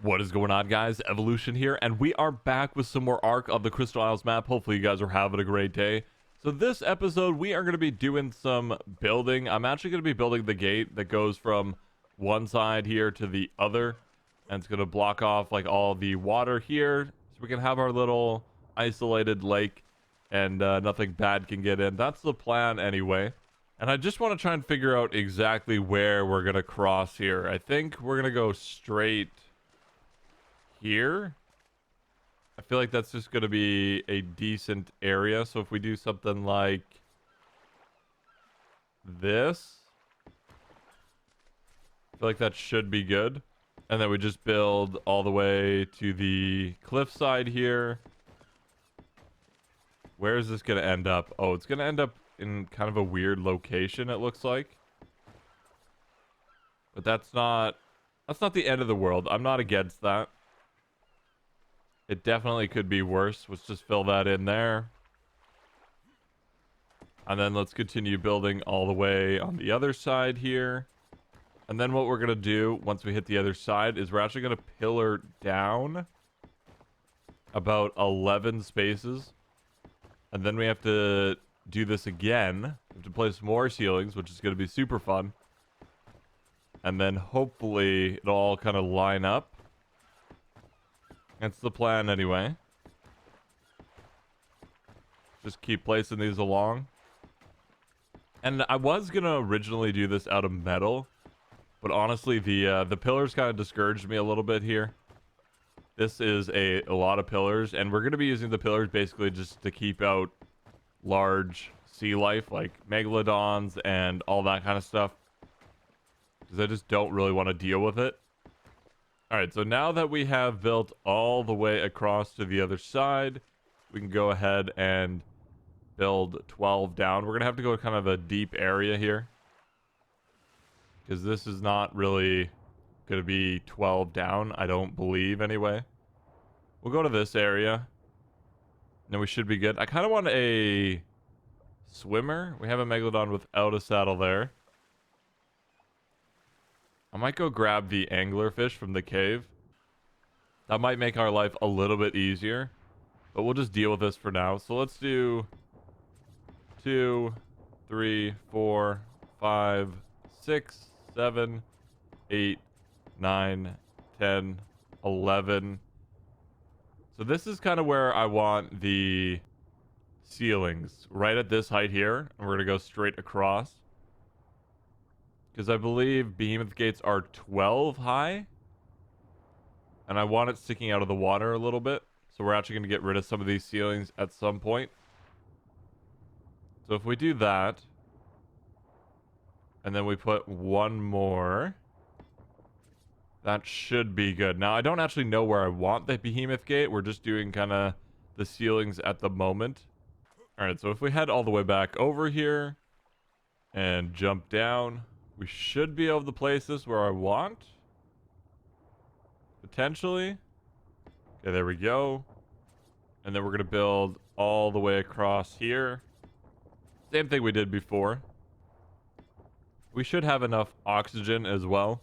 What is going on, guys? Evolution here, and we are back with some more Ark of the Crystal Isles map. Hopefully you guys are having a great day. So this episode, we are going to be doing some building. I'm actually going to be building the gate that goes from one side here to the other, and it's going to block off like all the water here, so we can have our little isolated lake, and nothing bad can get in. That's the plan anyway. And I just want to try and figure out exactly where we're going to cross here. I think we're going to go straight here. I feel like that's just going to be a decent area. So if we do something like this, I feel like that should be good. And then we just build all the way to the cliffside here. Where is this going to end up? Oh, it's going to end up in kind of a weird location, it looks like. But that's not the end of the world. I'm not against that. It definitely could be worse. Let's just fill that in there. And then let's continue building all the way on the other side here. And then what we're going to do once we hit the other side is we're actually going to pillar down about 11 spaces. And then we have to do this again. We have to place more ceilings, which is going to be super fun. And then hopefully it'll all kind of line up. That's the plan anyway. Just keep placing these along. And I was going to originally do this out of metal, but honestly, the pillars kind of discouraged me a little bit here. This is a lot of pillars, and we're going to be using the pillars basically just to keep out large sea life like megalodons and all that kind of stuff, because I just don't really want to deal with it. Alright, so now that we have built all the way across to the other side, we can go ahead and build 12 down. We're going to have to go kind of a deep area here, because this is not really going to be 12 down, I don't believe anyway. We'll go to this area, and then we should be good. I kind of want a swimmer. We have a megalodon without a saddle there. I might go grab the anglerfish from the cave. That might make our life a little bit easier, but we'll just deal with this for now. So let's do 2, 3, 4, 5, 6, 7, 8, 9, 10, 11. So this is kind of where I want the ceilings, right at this height here, and we're going to go straight across. Because I believe behemoth gates are 12 high. And I want it sticking out of the water a little bit. So we're actually going to get rid of some of these ceilings at some point. So if we do that, and then we put one more, that should be good. Now, I don't actually know where I want the behemoth gate. We're just doing kind of the ceilings at the moment. All right, so if we head all the way back over here and jump down, we should be able to place this where I want. Potentially. Okay, there we go. And then we're going to build all the way across here. Same thing we did before. We should have enough oxygen as well.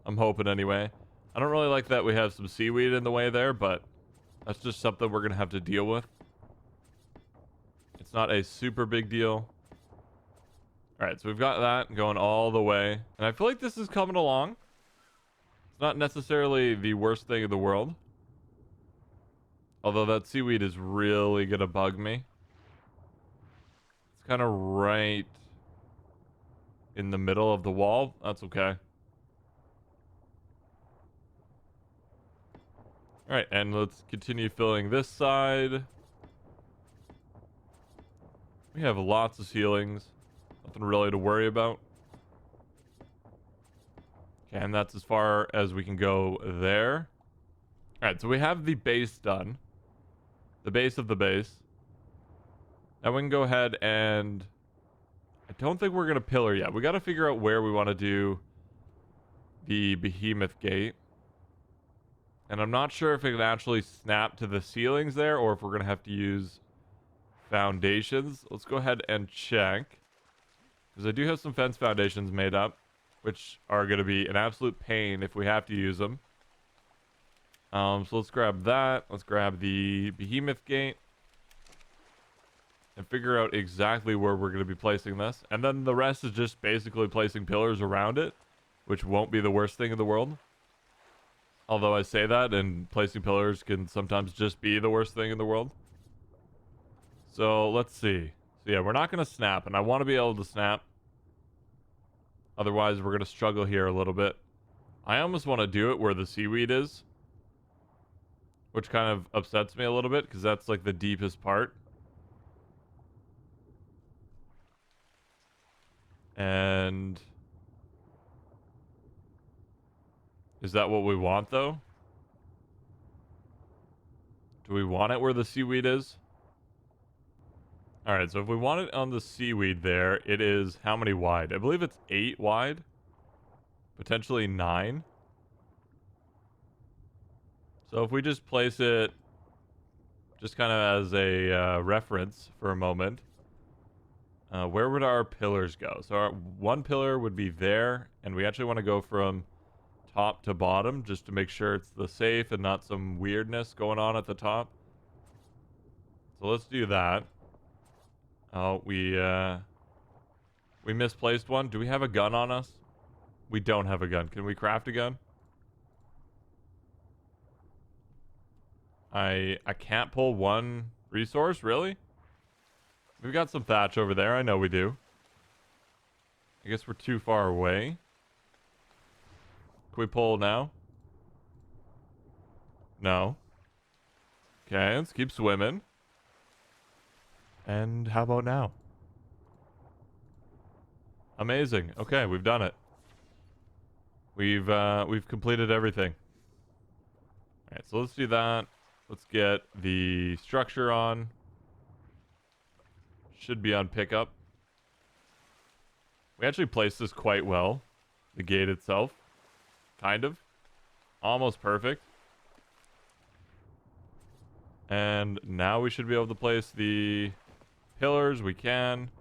I'm hoping anyway. I don't really like that we have some seaweed in the way there, but that's just something we're going to have to deal with. It's not a super big deal. Alright, so we've got that going all the way. And I feel like this is coming along. It's not necessarily the worst thing in the world. Although that seaweed is really going to bug me. It's kind of right in the middle of the wall. That's okay. Alright, and let's continue filling this side. We have lots of ceilings. Nothing really to worry about. Okay, and that's as far as we can go there. Alright, so we have the base done. The base of the base. Now we can go ahead and... I don't think we're going to pillar yet. We got to figure out where we want to do the behemoth gate. And I'm not sure if it can actually snap to the ceilings there, or if we're going to have to use foundations. Let's go ahead and check. Because I do have some fence foundations made up, which are going to be an absolute pain if we have to use them. So let's grab that. Let's grab the behemoth gate and figure out exactly where we're going to be placing this. And then the rest is just basically placing pillars around it, which won't be the worst thing in the world. Although I say that, and placing pillars can sometimes just be the worst thing in the world. So let's see. So yeah, we're not going to snap, and I want to be able to snap. Otherwise, we're going to struggle here a little bit. I almost want to do it where the seaweed is, which kind of upsets me a little bit because that's like the deepest part. And is that what we want, though? Do we want it where the seaweed is? All right, so if we want it on the seaweed there, it is how many wide? I believe it's 8 wide. Potentially 9. So if we just place it just kind of as a reference for a moment, where would our pillars go? So our one pillar would be there, and we actually want to go from top to bottom just to make sure it's the safe and not some weirdness going on at the top. So let's do that. Oh, we misplaced one. Do we have a gun on us? We don't have a gun. Can we craft a gun? I can't pull one resource, really? We've got some thatch over there. I know we do. I guess we're too far away. Can we pull now? No. Okay, let's keep swimming. And how about now? Amazing. Okay, we've done it. We've completed everything. All right, so let's do that. Let's get the structure on. Should be on pickup. We actually placed this quite well. The gate itself. Kind of. Almost perfect. And now we should be able to place the pillars. We can.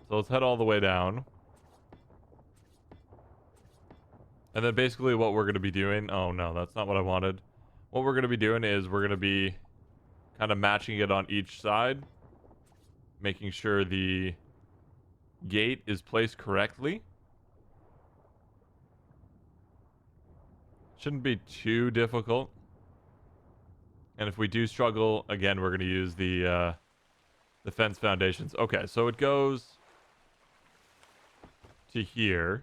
So let's head all the way down. And then basically what we're going to be doing... Oh, no, that's not what I wanted. What we're going to be doing is we're going to be kind of matching it on each side. Making sure the gate is placed correctly. Shouldn't be too difficult. And if we do struggle, again, we're going to use the fence foundations. Okay, so it goes to here.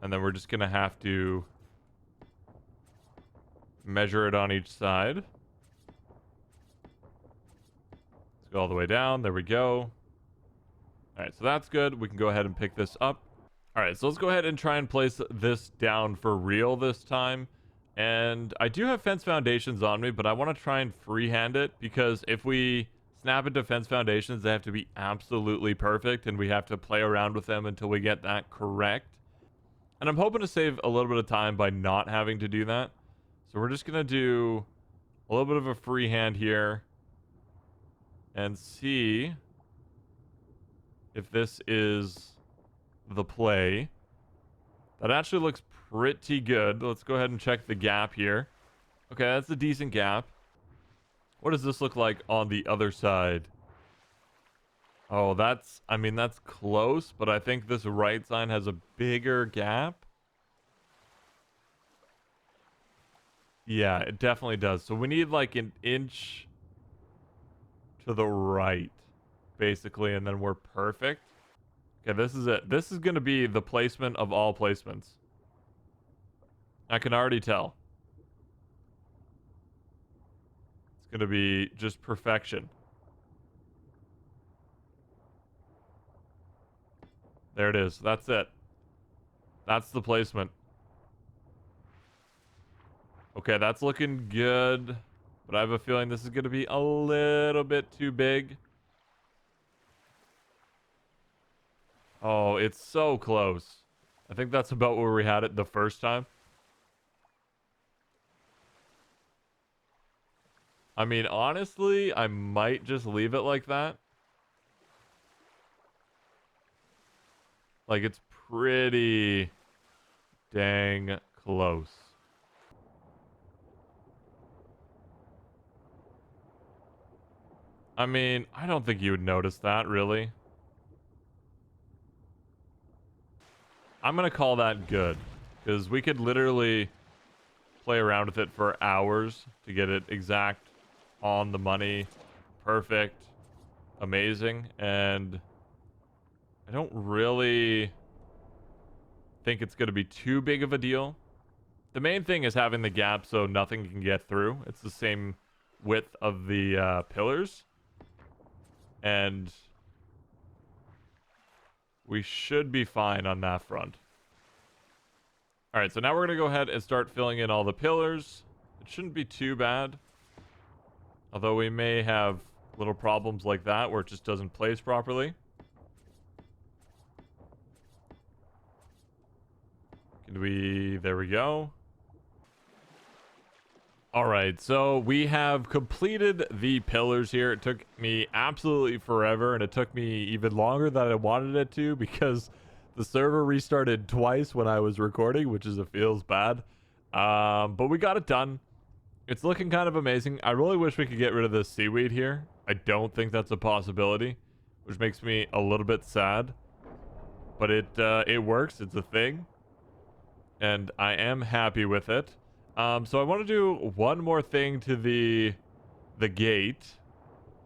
And then we're just going to have to measure it on each side. Let's go all the way down. There we go. All right, so that's good. We can go ahead and pick this up. All right, so let's go ahead and try and place this down for real this time. And I do have fence foundations on me, but I want to try and freehand it because if we snap into fence foundations, they have to be absolutely perfect, and we have to play around with them until we get that correct. And I'm hoping to save a little bit of time by not having to do that. So we're just going to do a little bit of a freehand here and see if this is the play. That actually looks pretty good. Let's go ahead and check the gap here. Okay, that's a decent gap. What does this look like on the other side? Oh, that's close, but I think this right side has a bigger gap. Yeah, it definitely does. So we need like an inch to the right, basically, and then we're perfect. Okay, this is it. This is going to be the placement of all placements. I can already tell. It's going to be just perfection. There it is. That's it. That's the placement. Okay, that's looking good. But I have a feeling this is going to be a little bit too big. Oh, it's so close. I think that's about where we had it the first time. I mean, honestly, I might just leave it like that. Like, it's pretty dang close. I mean, I don't think you would notice that, really. I'm going to call that good. Because we could literally play around with it for hours to get it exact, on the money, perfect, amazing. And I don't really think it's going to be too big of a deal. The main thing is having the gap so nothing can get through. It's the same width of the pillars. And we should be fine on that front. All right, so now we're going to go ahead and start filling in all the pillars. It shouldn't be too bad. Although we may have little problems like that where it just doesn't place properly. There we go. All right, so we have completed the pillars here. It took me absolutely forever, and it took me even longer than I wanted it to because the server restarted twice when I was recording, which feels bad. But we got it done. It's looking kind of amazing. I really wish we could get rid of this seaweed here. I don't think that's a possibility, which makes me a little bit sad. But it works. It's a thing. And I am happy with it. So I want to do one more thing to the gate,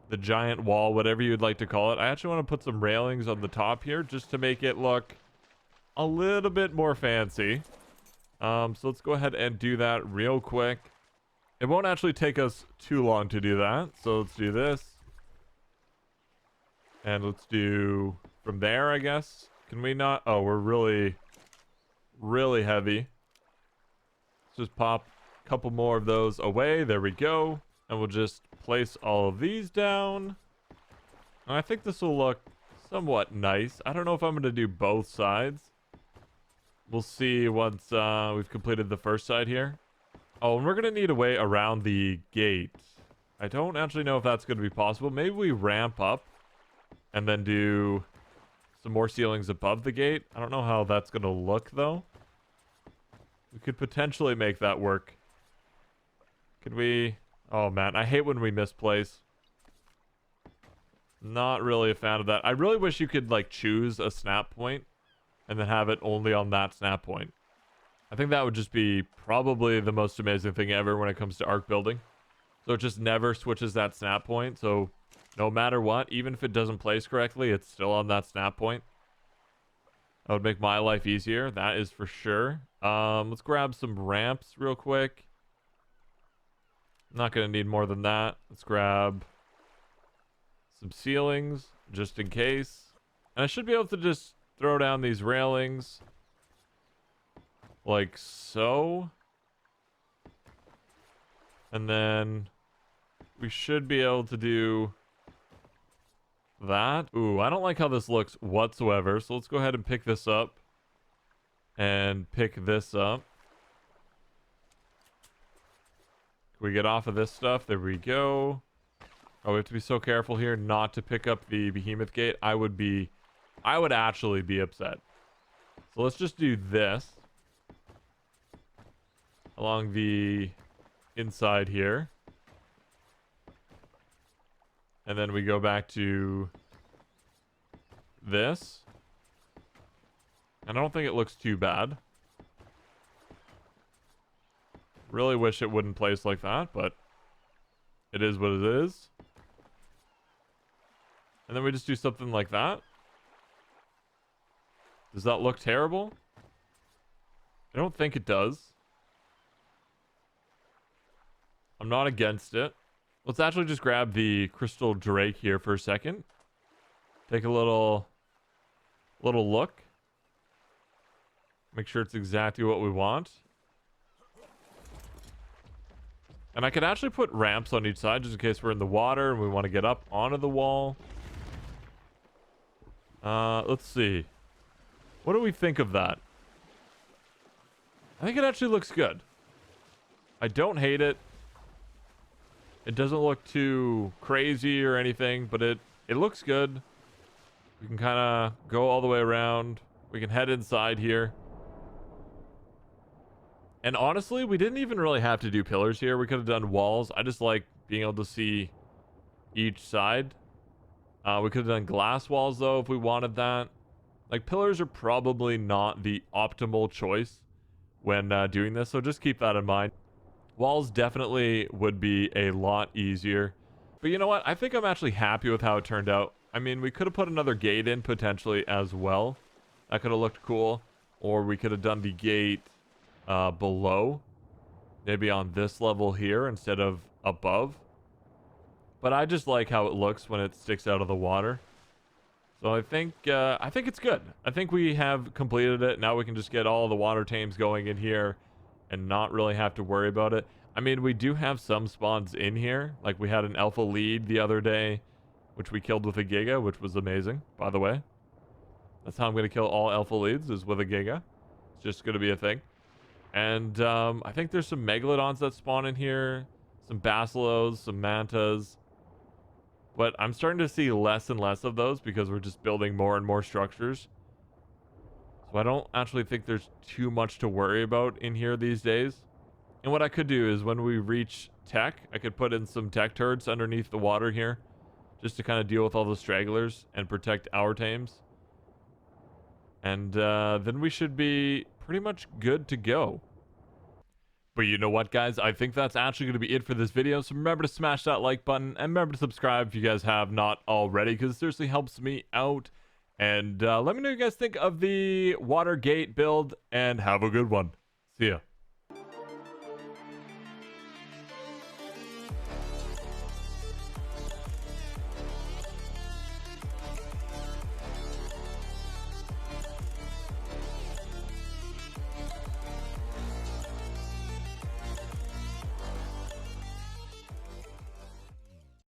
the giant wall, whatever you'd like to call it. I actually want to put some railings on the top here just to make it look a little bit more fancy. So let's go ahead and do that real quick. It won't actually take us too long to do that. So let's do this. And let's do from there, I guess. Can we not? Oh, we're really, really heavy. Let's just pop a couple more of those away. There we go. And we'll just place all of these down. And I think this will look somewhat nice. I don't know if I'm going to do both sides. We'll see once we've completed the first side here. Oh, and we're going to need a way around the gate. I don't actually know if that's going to be possible. Maybe we ramp up and then do some more ceilings above the gate. I don't know how that's going to look, though. We could potentially make that work. Could we? Oh, man. I hate when we misplace. Not really a fan of that. I really wish you could, like, choose a snap point and then have it only on that snap point. I think that would just be probably the most amazing thing ever when it comes to arc building. So it just never switches that snap point. So no matter what, even if it doesn't place correctly, it's still on that snap point. That would make my life easier. That is for sure. Let's grab some ramps real quick. I'm not going to need more than that. Let's grab some ceilings just in case. And I should be able to just throw down these railings like so. And then we should be able to do that. Ooh, I don't like how this looks whatsoever. So let's go ahead and pick this up. And pick this up. Can we get off of this stuff? There we go. Oh, we have to be so careful here not to pick up the behemoth gate. I would actually be upset. So let's just do this. Along the inside here. And then we go back to this. And I don't think it looks too bad. Really wish it wouldn't place like that, but it is what it is. And then we just do something like that. Does that look terrible? I don't think it does. I'm not against it. Let's actually just grab the crystal drake here for a second. Take a little look. Make sure it's exactly what we want. And I could actually put ramps on each side just in case we're in the water and we want to get up onto the wall. Let's see. What do we think of that? I think it actually looks good. I don't hate it. It doesn't look too crazy or anything, but it looks good. We can kind of go all the way around. We can head inside here. And honestly, we didn't even really have to do pillars here. We could have done walls. I just like being able to see each side. We could have done glass walls, though, if we wanted that. Like, pillars are probably not the optimal choice when doing this, so just keep that in mind. Walls definitely would be a lot easier. But you know what? I think I'm actually happy with how it turned out. I mean, we could have put another gate in, potentially, as well. That could have looked cool. Or we could have done the gate below. Maybe on this level here instead of above. But I just like how it looks when it sticks out of the water. So I think it's good. I think we have completed it. Now we can just get all the water tames going in here and not really have to worry about it. I mean, we do have some spawns in here. Like we had an alpha lead the other day, which we killed with a giga, which was amazing, by the way. That's how I'm going to kill all alpha leads, is with a giga. It's just going to be a thing. And I think there's some megalodons that spawn in here. Some basilos, some mantas. But I'm starting to see less and less of those because we're just building more and more structures. So I don't actually think there's too much to worry about in here these days. And what I could do is when we reach tech, I could put in some tech turrets underneath the water here. Just to kind of deal with all the stragglers and protect our tames. And then we should be pretty much good to go. But you know what, guys? I think that's actually going to be it for this video. So remember to smash that like button and remember to subscribe if you guys have not already, because it seriously helps me out. And let me know what you guys think of the water gate build, and have a good one. See ya.